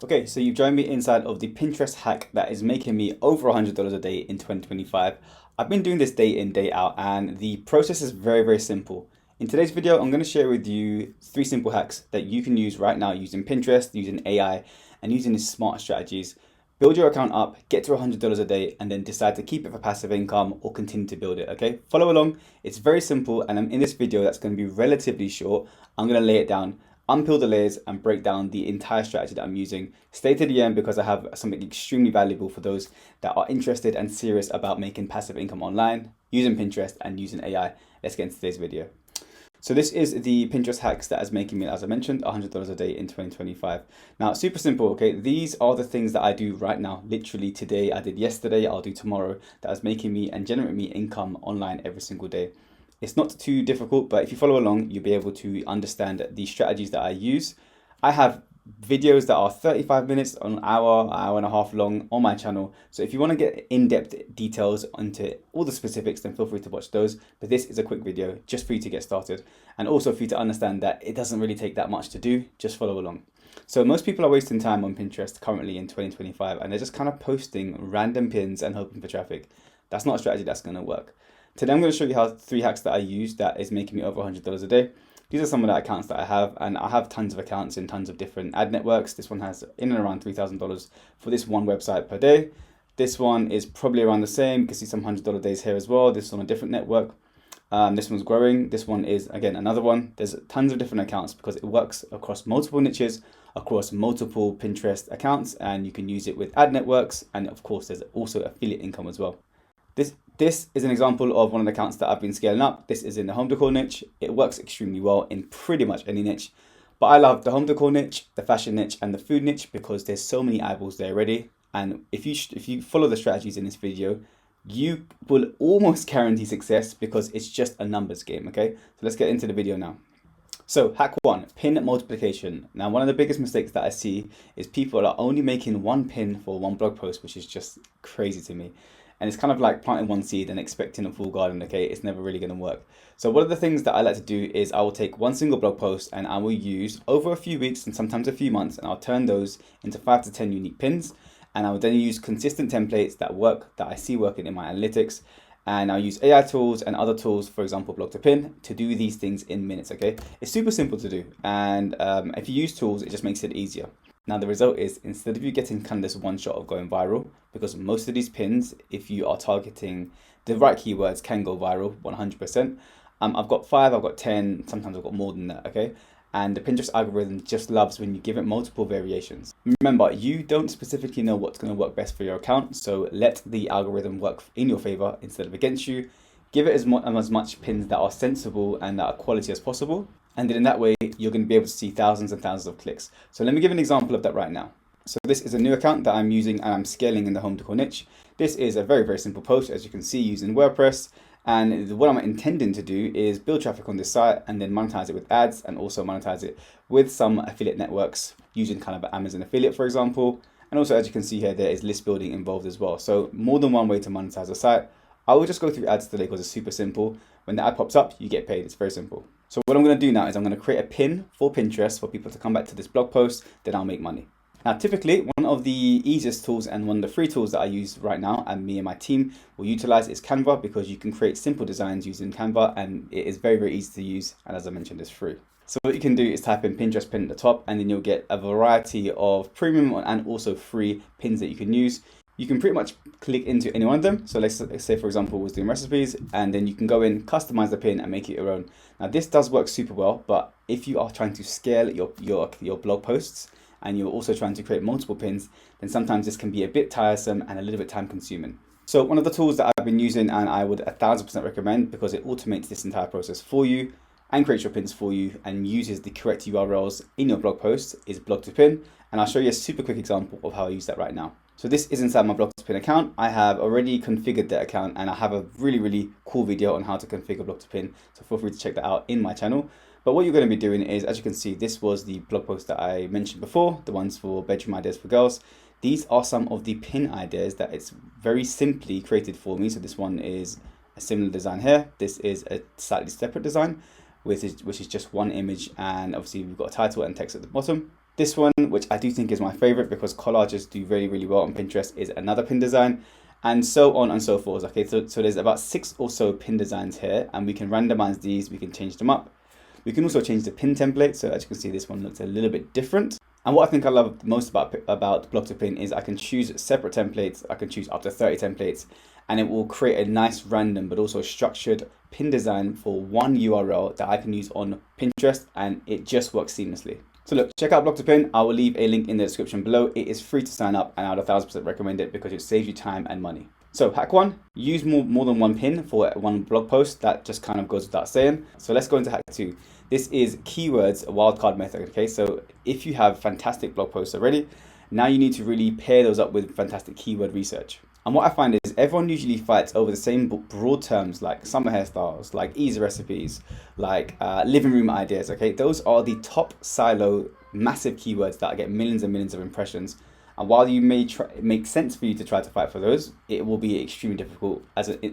Okay, so you've joined me inside of the Pinterest hack that is making me over $100 a day in 2025. I've been doing this day in, day out, and the process is very, very simple. In today's video, I'm going to share with you 3 simple hacks that you can use right now using Pinterest, using AI, and using these smart strategies. Build your account up, get to $100 a day, and then decide to keep it for passive income or continue to build it, okay? Follow along. It's very simple, and in this video that's going to be relatively short, I'm going to lay it down, unpeel the layers, and break down the entire strategy that I'm using. Stay to the end because I have something extremely valuable for those that are interested and serious about making passive income online, using Pinterest and using AI. Let's get into today's video. So this is the Pinterest hacks that is making me, as I mentioned, $100 a day in 2025. Now, super simple, okay? These are the things that I do right now, literally today. I did yesterday, I'll do tomorrow. That is making me and generating me income online every single day. It's not too difficult, but if you follow along, you'll be able to understand the strategies that I use. I have videos that are 35 minutes, an hour and a half long on my channel. So if you want to get in-depth details into all the specifics, then feel free to watch those. But this is a quick video just for you to get started. And also for you to understand that it doesn't really take that much to do, just follow along. So most people are wasting time on Pinterest currently in 2025, and they're just kind of posting random pins and hoping for traffic. That's not a strategy that's going to work. Today I'm going to show you how 3 hacks that I use that is making me over $100 a day. These are some of the accounts that I have, and I have tons of accounts in tons of different ad networks. This one has in and around $3,000 for this one website per day. This one is probably around the same. You can see some $100 days here as well. This is on a different network. This one's growing. This one is, again, another one. There's tons of different accounts because it works across multiple niches, across multiple Pinterest accounts, and you can use it with ad networks. And of course, there's also affiliate income as well. This is an example of one of the accounts that I've been scaling up. This is in the home decor niche. It works extremely well in pretty much any niche. But I love the home decor niche, the fashion niche, and the food niche because there's so many eyeballs there already. And if you follow the strategies in this video, you will almost guarantee success because it's just a numbers game, okay? So let's get into the video now. So hack 1, pin multiplication. Now, one of the biggest mistakes that I see is people are only making 1 pin for 1 blog post, which is just crazy to me. And it's kind of like planting 1 seed and expecting a full garden, okay? It's never really going to work. So one of the things that I like to do is I will take 1 single blog post and I will use over a few weeks and sometimes a few months, and I'll turn those into 5 to 10 unique pins. And I will then use consistent templates that work, that I see working in my analytics. And I'll use AI tools and other tools, for example, BlogToPin, to do these things in minutes, okay? It's super simple to do. And if you use tools, it just makes it easier. Now, the result is, instead of you getting kind of this one shot of going viral, because most of these pins, if you are targeting the right keywords, can go viral 100%. I've got 5, I've got 10, sometimes I've got more than that, okay? And the Pinterest algorithm just loves when you give it multiple variations. Remember, you don't specifically know what's going to work best for your account, so let the algorithm work in your favor instead of against you. Give it as much pins that are sensible and that are quality as possible. And then in that way, you're going to be able to see thousands and thousands of clicks. So let me give an example of that right now. So this is a new account that I'm using and I'm scaling in the home decor niche. This is a very, very simple post, as you can see, using WordPress. And what I'm intending to do is build traffic on this site and then monetize it with ads and also monetize it with some affiliate networks using kind of Amazon affiliate, for example. And also, as you can see here, there is list building involved as well. So more than one way to monetize a site. I will just go through ads today because it's super simple. When the ad pops up, you get paid. It's very simple. So what I'm going to do now is I'm going to create a pin for Pinterest for people to come back to this blog post, then I'll make money. Now, typically, one of the easiest tools and one of the free tools that I use right now and me and my team will utilize is Canva, because you can create simple designs using Canva and it is very, very easy to use. And as I mentioned, it's free. So what you can do is type in Pinterest pin at the top and then you'll get a variety of premium and also free pins that you can use. You can pretty much click into any one of them. So let's say, for example, was doing recipes, and then you can go in, customize the pin and make it your own. Now, this does work super well, but if you are trying to scale your blog posts and you're also trying to create multiple pins, then sometimes this can be a bit tiresome and a little bit time consuming. So one of the tools that I've been using and I would 1000% recommend, because it automates this entire process for you and creates your pins for you and uses the correct URLs in your blog post, is BlogToPin. And I'll show you a super quick example of how I use that right now. So this is inside my BlogToPin account. I have already configured that account and I have a really, really cool video on how to configure BlogToPin. So feel free to check that out in my channel. But what you're going to be doing is, as you can see, this was the blog post that I mentioned before, the ones for bedroom ideas for girls. These are some of the pin ideas that it's very simply created for me. So this one is a similar design here. This is a slightly separate design, which is just one image, and obviously we've got a title and text at the bottom. This one, which I do think is my favorite because collages do really, really well on Pinterest, is another pin design, and so on and so forth. Okay, so there's about 6 or so pin designs here, and we can randomize these, we can change them up. We can also change the pin template, so as you can see, this one looks a little bit different. And what I think I love most about BlogToPin is I can choose separate templates. I can choose up to 30 templates, and it will create a nice random but also structured pin design for one URL that I can use on Pinterest, and it just works seamlessly. So look, check out BlogToPin. I will leave a link in the description below. It is free to sign up, and I would 1000% recommend it because it saves you time and money. So hack 1, use more than one pin for one blog post. That just kind of goes without saying. So let's go into hack 2. This is keywords wildcard method. Okay, so if you have fantastic blog posts already, now you need to really pair those up with fantastic keyword research. And what I find is everyone usually fights over the same broad terms like summer hairstyles, like easy recipes, like living room ideas. Okay, those are the top silo massive keywords that get millions and millions of impressions. And while you may it makes sense for you to try to fight for those, it will be extremely difficult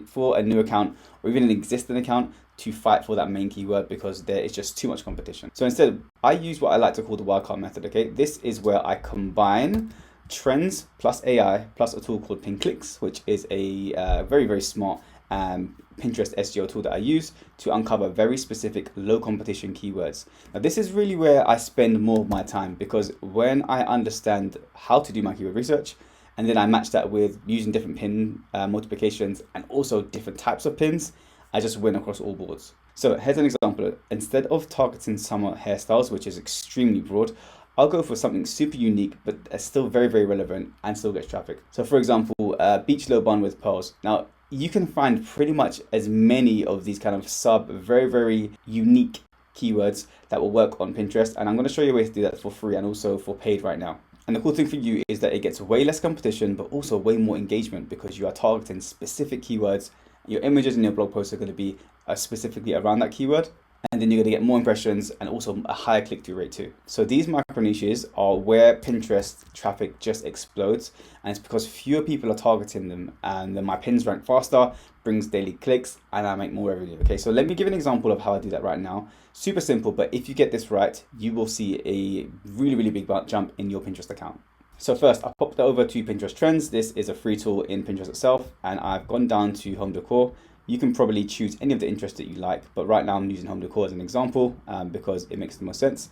for a new account or even an existing account to fight for that main keyword because there is just too much competition. So instead, I use what I like to call the wildcard method. Okay, this is where I combine trends plus AI plus a tool called PinClicks, which is a very, very smart Pinterest SEO tool that I use to uncover very specific low competition keywords. Now this is really where I spend more of my time, because when I understand how to do my keyword research and then I match that with using different pin multiplications and also different types of pins, I just win across all boards. So here's an example. Instead of targeting summer hairstyles, which is extremely broad, I'll go for something super unique, but still very, very relevant and still gets traffic. So for example, beach low bun with pearls. Now, you can find pretty much as many of these kind of very, very unique keywords that will work on Pinterest. And I'm going to show you a way to do that for free and also for paid right now. And the cool thing for you is that it gets way less competition, but also way more engagement because you are targeting specific keywords. Your images and your blog posts are going to be specifically around that keyword. And then you're going to get more impressions and also a higher click-through rate too. So these micro niches are where Pinterest traffic just explodes, and it's because fewer people are targeting them, and then my pins rank faster, brings daily clicks, and I make more revenue. Okay, so let me give an example of how I do that right now. Super simple, but if you get this right, you will see a really, really big jump in your Pinterest account. So first, I popped over to Pinterest Trends. This is a free tool in Pinterest itself, and I've gone down to home decor. You can probably choose any of the interests that you like, but right now I'm using home decor as an example because it makes the most sense.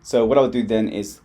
So what I'll do then is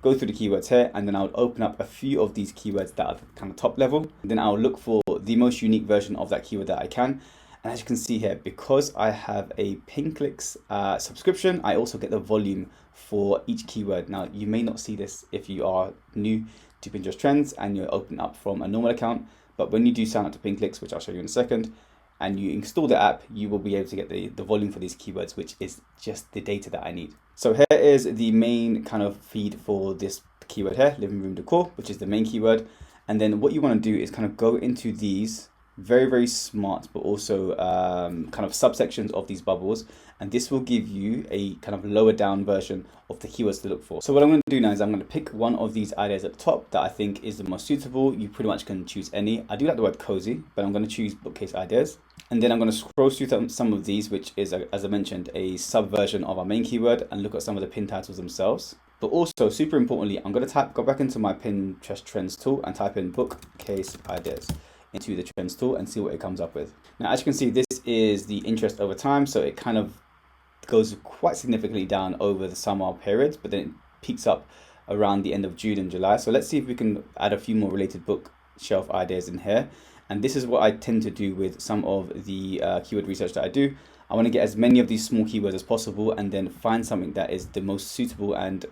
go through the keywords here, and then I'll open up a few of these keywords that are kind of top level. Then I'll look for the most unique version of that keyword that I can. And as you can see here, because I have a PinClicks subscription, I also get the volume for each keyword. Now, you may not see this if you are new to Pinterest Trends and you're open up from a normal account, but when you do sign up to PinClicks, which I'll show you in a second, and you install the app, you will be able to get the volume for these keywords, which is just the data that I need. So here is the main kind of feed for this keyword here, living room decor, which is the main keyword. And then what you want to do is kind of go into these very, very smart, but also kind of subsections of these bubbles. And this will give you a kind of lower down version of the keywords to look for. So what I'm going to do now is I'm going to pick one of these ideas at the top that I think is the most suitable. You pretty much can choose any. I do like the word cozy, but I'm going to choose bookcase ideas. And then I'm going to scroll through some of these, which is, as I mentioned, a subversion of our main keyword, and look at some of the pin titles themselves. But also, super importantly, I'm going to go back into my Pinterest Trends tool and type in bookcase ideas into the Trends tool and see what it comes up with. Now, as you can see, this is the interest over time. So it kind of goes quite significantly down over the summer period, but then it peaks up around the end of June and July. So let's see if we can add a few more related bookshelf ideas in here. And this is what I tend to do with some of the keyword research that I do. I want to get as many of these small keywords as possible and then find something that is the most suitable and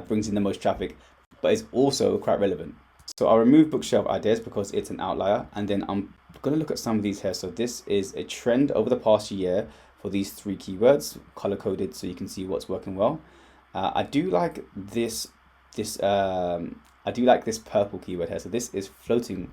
brings in the most traffic, but is also quite relevant. So I'll remove bookshelf ideas because it's an outlier. And then I'm going to look at some of these here. So this is a trend over the past year for these 3 keywords, color coded so you can see what's working well. I do like this purple keyword here. So this is floating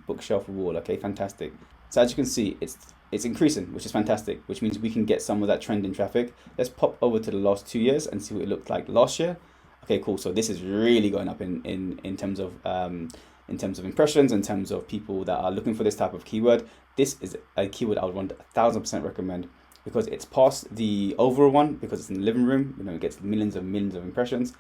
bookshelf wall. Okay, fantastic. So as you can see, it's increasing, which is fantastic, which means we can get some of that trend in traffic. Let's pop over to the last 2 years and see what it looked like last year. Okay, cool. So this is really going up in terms of impressions, in terms of people that are looking for this type of keyword. This is a keyword I would 1000% recommend because it's past the overall one because it's in the living room. You know, it gets millions of impressions,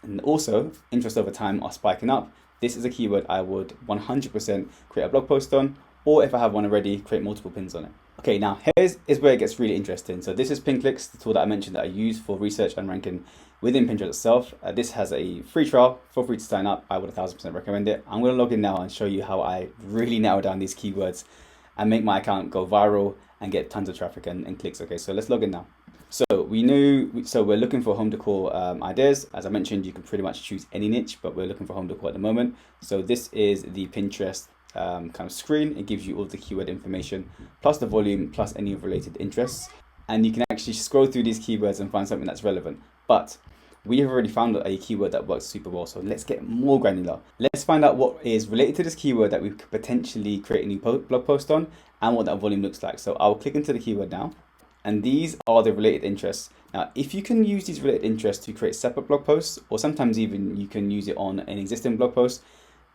And also, interest over time are spiking up. This is a keyword I would 100% create a blog post on, or if I have one already, create multiple pins on it. Okay, now here's where it gets really interesting. So this is PinClicks, the tool that I mentioned that I use for research and ranking within Pinterest itself. This has a free trial. Feel free to sign up. I would 1000% recommend it. I'm going to log in now and show you how I really narrow down these keywords and make my account go viral and get tons of traffic and clicks. Okay, so let's log in now. So we're looking for home decor ideas. As I mentioned, you can pretty much choose any niche, but we're looking for home decor at the moment. So this is the Pinterest kind of screen. It gives you all the keyword information, plus the volume, plus any related interests. And you can actually scroll through these keywords and find something that's relevant. But we have already found a keyword that works super well. So let's get more granular. Let's find out what is related to this keyword that we could potentially create a new blog post on and what that volume looks like. So I'll click into the keyword now. And these are the related interests. Now, if you can use these related interests to create separate blog posts, or sometimes even you can use it on an existing blog post,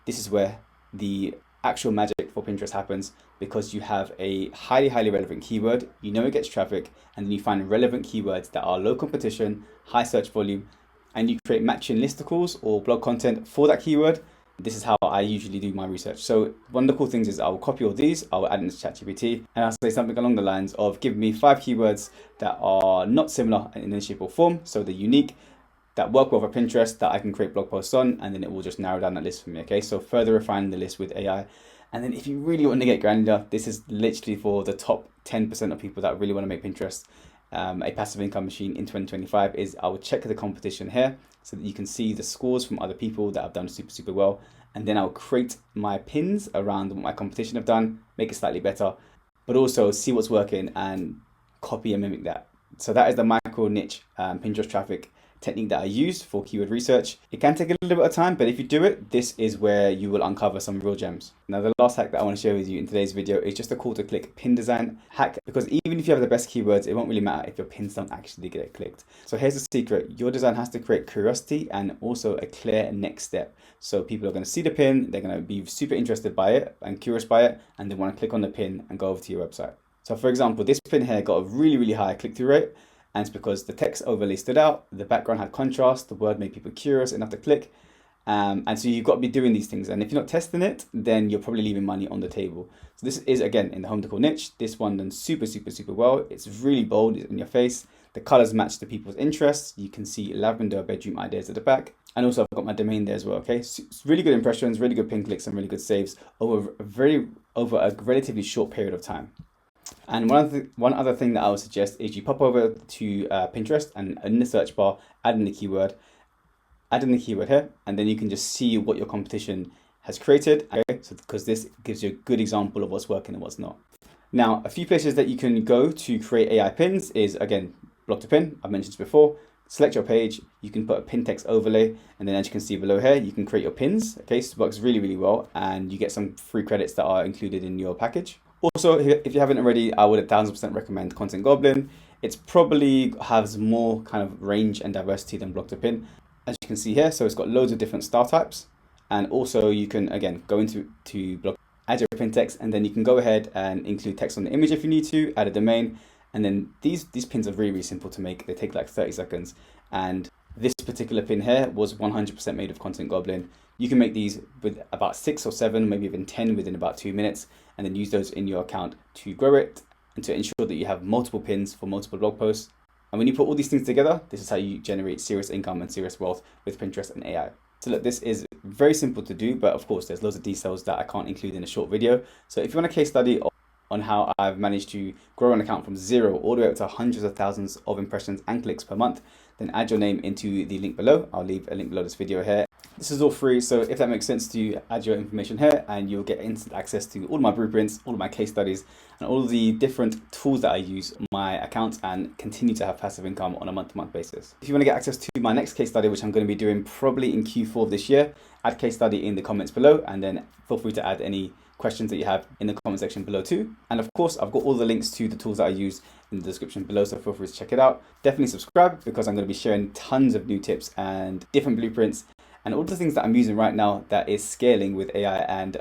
this is where the actual magic for Pinterest happens, because you have a highly relevant keyword, you know it gets traffic, and then you find relevant keywords that are low competition, high search volume, and you create matching listicles or blog content for that keyword. This is how I usually do my research. So one of the cool things is I will copy all these, I will add into ChatGPT, and I'll say something along the lines of, give me 5 keywords that are not similar in any shape or form, so they're unique, that work well for Pinterest, that I can create blog posts on, and then it will just narrow down that list for me. Okay, so further refining the list with AI. And then if you really want to get granular, this is literally for the top 10% of people that really want to make Pinterest a passive income machine in 2025. Is I will check the competition here so that you can see the scores from other people that have done super well. And then I'll create my pins around what my competition have done, make it slightly better, but also see what's working and copy and mimic that. So that is the micro niche Pinterest traffic technique that I use for keyword research. It can take a little bit of time, but if you do it, this is where you will uncover some real gems. Now, the last hack that I want to share with you in today's video is just a call to click pin design hack, because even if you have the best keywords, it won't really matter if your pins don't actually get clicked. So here's the secret. Your design has to create curiosity and also a clear next step. So people are going to see the pin, they're going to be super interested by it and curious by it, and they want to click on the pin and go over to your website. So for example, this pin here got a really high click-through rate. And it's because the text overlay stood out, the background had contrast, the word made people curious enough to click. And so you've got to be doing these things. And if you're not testing it, then you're probably leaving money on the table. So this is, again, in the home decor niche. This one done super well. It's really bold, it's in your face. The colors match the people's interests. You can see lavender bedroom ideas at the back. And also I've got my domain there as well, okay? So it's really good impressions, really good pin clicks, and really good saves over a relatively short period of time. And one other thing that I would suggest is you pop over to Pinterest and in the search bar, add in the keyword here, and then you can just see what your competition has created. Okay? So because this gives you a good example of what's working and what's not. Now, a few places that you can go to create AI pins is, again, BlogToPin. I've mentioned this before. Select your page, you can put a pin text overlay, and then as you can see below here, you can create your pins. Okay, so it works really well, and you get some free credits that are included in your package. Also, if you haven't already, I would 1000% recommend Content Goblin. It's probably has more kind of range and diversity than BlogToPin, as you can see here. So it's got loads of different style types, and also you can again go into blog, add your pin text, and then you can go ahead and include text on the image if you need to, add a domain, and then these pins are really simple to make. They take like 30 seconds, and this particular pin here was 100% made of Content Goblin. You can make these with about 6 or 7, maybe even 10 within about 2 minutes, and then use those in your account to grow it and to ensure that you have multiple pins for multiple blog posts. And when you put all these things together, this is how you generate serious income and serious wealth with Pinterest and AI. So look, this is very simple to do, but of course there's loads of details that I can't include in a short video. So if you want a case study on how I've managed to grow an account from 0 all the way up to hundreds of thousands of impressions and clicks per month, then add your name into the link below. I'll leave a link below this video here. This is all free, so if that makes sense to you, add your information here and you'll get instant access to all my blueprints, all of my case studies, and all of the different tools that I use on my account and continue to have passive income on a month-to-month basis. If you want to get access to my next case study, which I'm going to be doing probably in Q4 of this year, add case study in the comments below, and then feel free to add any questions that you have in the comment section below too. And of course, I've got all the links to the tools that I use in the description below, so feel free to check it out. Definitely subscribe, because I'm going to be sharing tons of new tips and different blueprints and all the things that I'm using right now that is scaling with AI and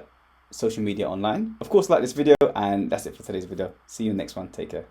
social media online. Of course, like this video, and that's it for today's video. See you in the next one. Take care.